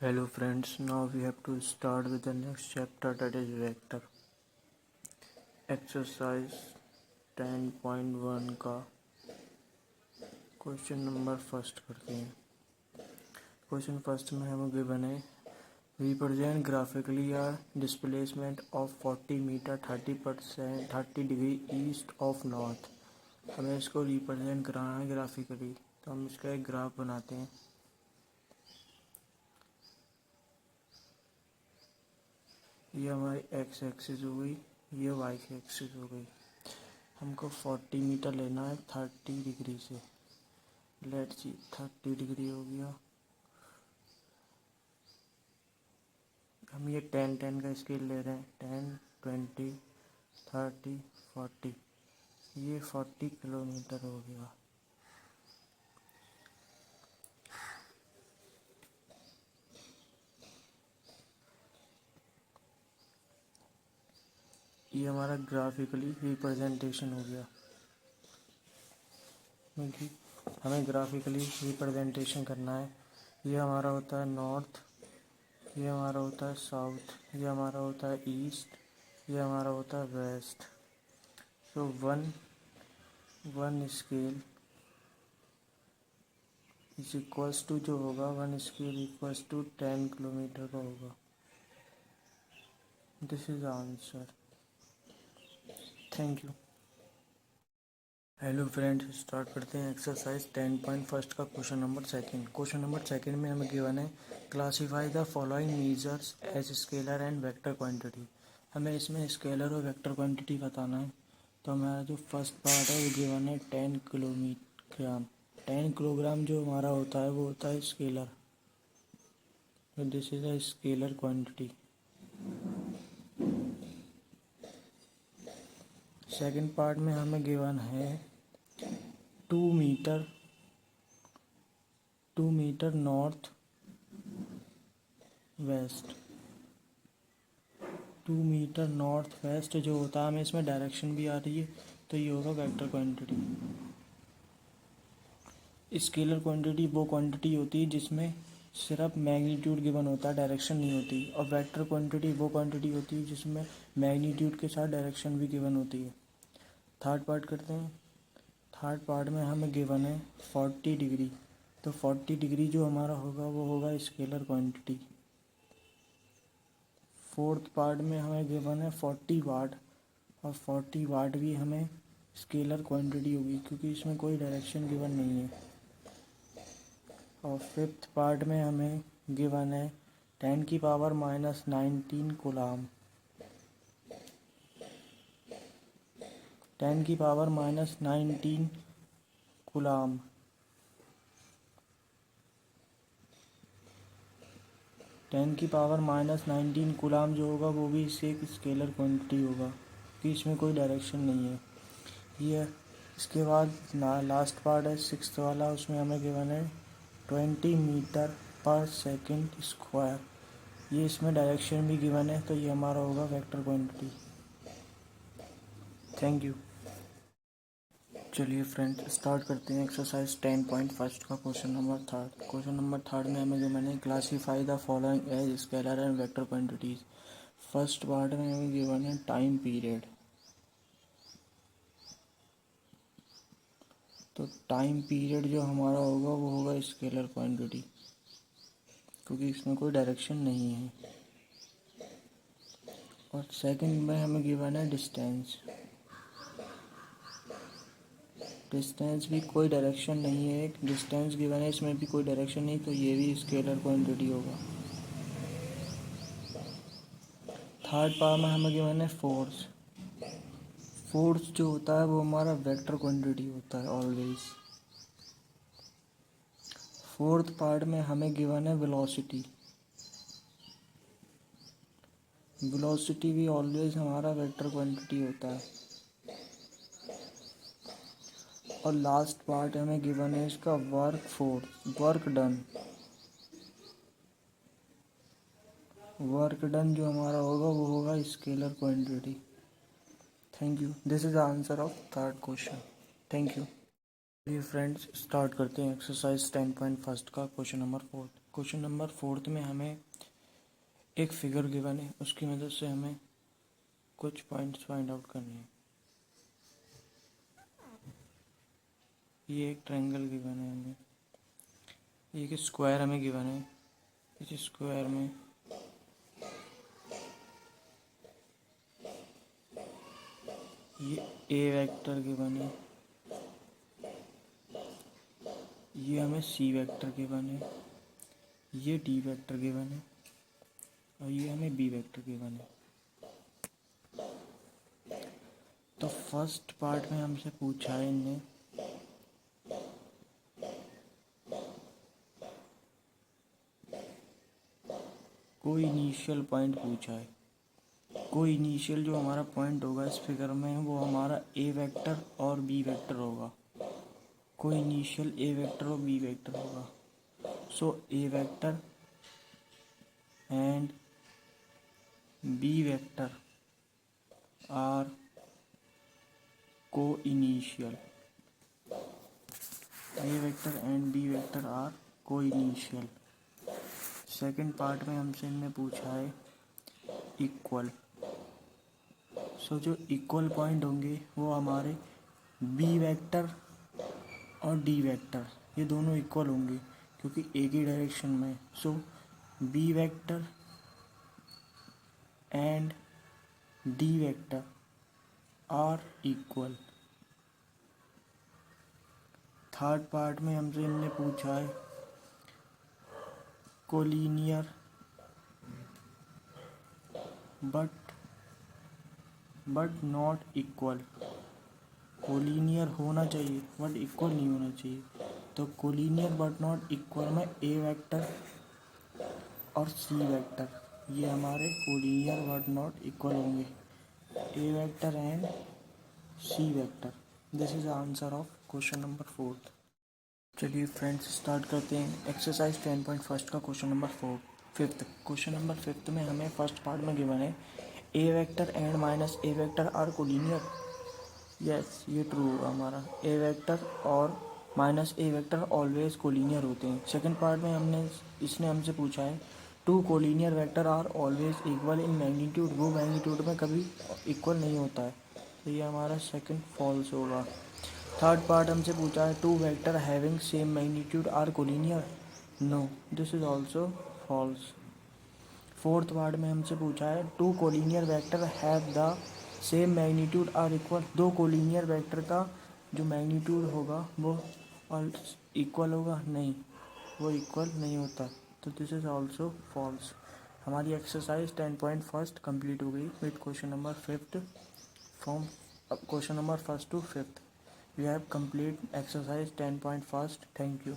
Hello friends, now we have to start with the next chapter, that is vector. Exercise 10.1 का question number first करते हैं। Question first में हमें given है represent graphically a displacement of 40 metre 30 degree east of north. हमें इसको represent कराना है ग्राफिकली, तो हम इसका एक ग्राफ बनाते हैं। ये हमारी एक्स एक्सिस हो गई, ये वाई एक्सिस हो गई। हमको 40 मीटर लेना है 30 डिग्री से। लेट्स सी 30 डिग्री हो गया। हम ये 10 का स्केल ले रहे हैं, 10 20 30 40। ये 40 किलोमीटर हो गया। ये हमारा ग्राफिकली रिप्रेजेंटेशन हो गया, क्योंकि हमें ग्राफिकली रिप्रेजेंटेशन करना है। ये हमारा होता है नॉर्थ, ये हमारा होता है साउथ, ये हमारा होता है ईस्ट, ये हमारा होता है west. So one scale is equals to जो होगा, one scale equals to 10 kilometre का होगा। This is answer. Thank you. Hello friends, start करते हैं एक्सरसाइज 10.1 का question number second. Question number second में हमें गिवन है classify the following measures as scalar and vector quantity. हमें इसमें स्केलर और वेक्टर क्वांटिटी बताना है। तो हमारा जो फर्स्ट पार्ट है वो गिवन है 10 किलोग्राम। 10 किलोग्राम जो हमारा होता है वो होता है स्केलर, तो this is a scalar quantity. Second part में हमें गिवन है 2 metre north west. 2 metre north west जो होता है, हमें इसमें डायरेक्शन भी आ रही है, तो ये होगा वेक्टर क्वांटिटी। स्केलर क्वांटिटी वो क्वांटिटी होती है जिसमें सिर्फ मैग्नीट्यूड गिवन होता है, डायरेक्शन नहीं होती। और वेक्टर क्वांटिटी वो क्वांटिटी होती है जिसमें मैग्नीट्यूड के साथ डायरेक्शन भी गिवन होती है। थर्ड पार्ट करते हैं। थर्ड पार्ट में हमें गिवन है 40 डिग्री, तो 40 डिग्री जो हमारा होगा वो होगा स्केलर क्वांटिटी। फोर्थ पार्ट में हमें गिवन है 40 वाट, और 40 वाट भी हमें स्केलर क्वांटिटी होगी, क्योंकि इसमें कोई डायरेक्शन गिवन नहीं है। और फिफ्थ पार्ट में हमें गिवन है 10⁻⁻19 कूलाम। 10⁻⁻19 कूलाम। 10⁻⁻19 कूलाम जो होगा वो भी इससे एक स्केलर क्वांटिटी होगा, कि इसमें कोई डायरेक्शन नहीं है। ये इसके बाद लास्ट पार्ट है सिक्स्थ वाला, उसमें हमें गिवन है 20 मीटर पर सेकंड स्क्वायर। ये इसमें डायरेक्शन भी गिवन है, तो ये हमारा होगा वेक्टर क्वांटिटी। Thank you. चलिए फ्रेंड, स्टार्ट करते हैं एक्सरसाइज 10.1 का question number third. Question number third में हमें गिवन है classify the following as scalar and vector quantities. First part में हमें गिवन है टाइम पीरियड, तो टाइम पीरियड जो हमारा होगा वो होगा स्केलर क्वांटिटी, क्योंकि इसमें कोई डायरेक्शन नहीं है। और सेकंड में हमें गिवन है डिस्टेंस। डिस्टेंस भी कोई डायरेक्शन नहीं है, एक डिस्टेंस गिवन है, इसमें भी कोई डायरेक्शन नहीं, तो ये भी स्केलर क्वांटिटी होगा। थर्ड पार्ट में हमें गिवन है फोर्स। फोर्स जो होता है वो हमारा वेक्टर क्वांटिटी होता है ऑलवेज। फोर्थ पार्ट में हमें गिवन है वेलोसिटी। वेलोसिटी भी ऑलवेज हमारा वेक्टर क्वांटिटी होता है। और लास्ट पार्ट हमें गिवन है इसका वर्क डन। वर्क डन जो हमारा होगा वो होगा scalar quantity. Thank you. This is the answer of third question. Thank you. चलिए फ्रेंड्स, स्टार्ट करते हैं एक्सरसाइज 10.1 का question number fourth. Question number 4 में हमें एक फिगर गिवन है, उसकी मदद से हमें कुछ पॉइंट्स फाइंड आउट करने हैं। ये एक ट्रायंगल गिवन है हमें, एक स्क्वायर हमें गिवन है। इस स्क्वायर में ये ए वेक्टर गिवन है, ये हमें सी वेक्टर गिवन है, ये डी वेक्टर गिवन है और ये हमें बी वेक्टर गिवन है। तो फर्स्ट पार्ट में हमसे पूछा है इनने कोई इनिशियल पॉइंट पूछा है। कोई इनिशियल जो हमारा पॉइंट होगा इस फिगर में वो हमारा ए वेक्टर और बी वेक्टर होगा। कोई इनिशियल ए वेक्टर और बी वेक्टर होगा। So a vector and b vector are को initial. A vector and b vector are को इनिशियल। सेकेंड पार्ट में हमसे इनने पूछा है इक्वल। सो जो इक्वल पॉइंट होंगे वो हमारे बी वेक्टर और डी वेक्टर, ये दोनों इक्वल होंगे क्योंकि एक ही डायरेक्शन में। So b vector and d vector are equal. Third part में हमसे इनने पूछा है collinear but not equal. Collinear होना चाहिए बट इक्वल नहीं होना चाहिए। तो कोलिनियर बट नॉट इक्वल में ए वेक्टर और सी वेक्टर ये हमारे कोलिनियर बट नॉट इक्वल होंगे। A vector and c vector. This is answer of question number 4। चलिए फ्रेंड्स स्टार्ट करते हैं एक्सरसाइज 10.1 का क्वेश्चन नंबर 5। क्वेश्चन नंबर 5 में हमें फर्स्ट पार्ट में गिवन है a vector and minus a vector are collinear. Yes, ये ट्रू होगा हमारा। ए वेक्टर और minus a vector always collinear होते हैं। सेकंड पार्ट में इसने हमसे पूछा है two collinear vector are always equal in magnitude. वो मैग्नीट्यूड में कभी इक्वल नहीं होता है, तो ये हमारा सेकंड फॉल्स होगा। थर्ड पार्ट हमसे पूछा है two vector having same magnitude are collinear. No, this is also false. Fourth part में हमसे पूछा है two collinear vector have the same magnitude are equal. दो कोलिनियर वेक्टर का जो मैग्नीट्यूड होगा वो इक्वल होगा, नहीं, वो इक्वल नहीं होता, तो दिस इज ऑल्सो फॉल्स। हमारी एक्सरसाइज 10.1 कंप्लीट हो गई with question number 5 from question number 1 to 5। We have complete exercise 10.1। Thank you.